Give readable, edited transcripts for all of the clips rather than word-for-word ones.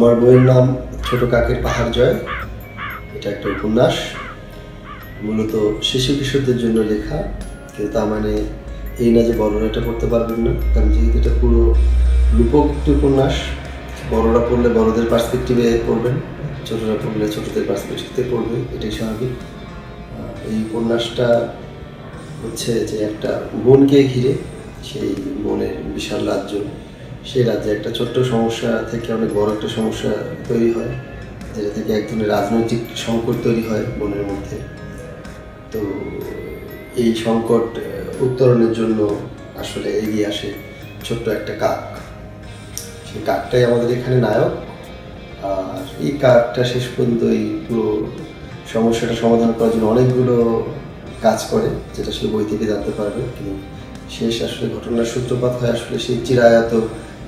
আমার বইয়ের নাম ছোট কাকের পাহাড় জয়। এটা একটা উপন্যাস, মূলত শিশু কিশোরদের জন্য লেখা। কিন্তু তার মানে এই না যে বড়রা এটা পড়তে পারবেন না, কারণ যেহেতু এটা পুরো রূপক একটি উপন্যাস, বড়রা পড়লে বড়দের পার্সপেক্টিভে পড়বেন, ছোটরা পড়লে ছোটদের পার্সপেক্টিভে পড়বে, এটাই স্বাভাবিক। এই উপন্যাসটা হচ্ছে যে একটা মনকে ঘিরে, সেই মনের বিশাল রাজ্য, সেই রাজ্যে একটা ছোট্ট সমস্যা থেকে অনেক বড় একটা সমস্যা তৈরি হয়, যেটা থেকে এক ধরনের রাজনৈতিক সংকট তৈরি হয় মনের মধ্যে। তো এই সংকট উত্তরণের জন্য আসলে এগিয়ে আসে ছোট্ট একটা কাক। সেই কাকটাই আমাদের এখানে নায়ক। আর এই কাকটা শেষ পর্যন্ত এই পুরো সমস্যাটা সমাধান করার জন্য অনেকগুলো কাজ করে, যেটা সে বই থেকে জানতে পারবে। কিন্তু শেষ আসলে ঘটনার সূত্রপাত হয় আসলে সেই চিরায়ত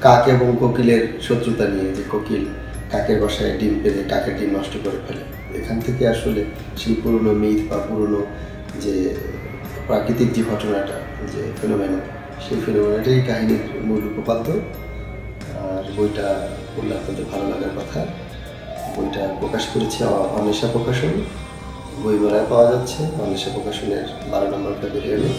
কাক এবং কোকিলের শত্রুতা নিয়ে, যে কোকিল কাকের বাসায় ডিম পেড়ে কাকের ডিম নষ্ট করে ফেলে। এখান থেকে আসলে সেই পুরনো মিথ বা পুরনো যে প্রাকৃতিক যে ঘটনাটা, যে ফেনোমেনা, সেই ফেনোমেনাটাই কাহিনীর মূল উপপাদ্য। আর বইটা পড়লে আপনাদের ভালো লাগার কথা। বইটা প্রকাশ করেছে অন্বেষা প্রকাশন, বইমেলায় পাওয়া যাচ্ছে। অন্বেষা প্রকাশনের 12 নম্বর ফেব্রুয়ারি।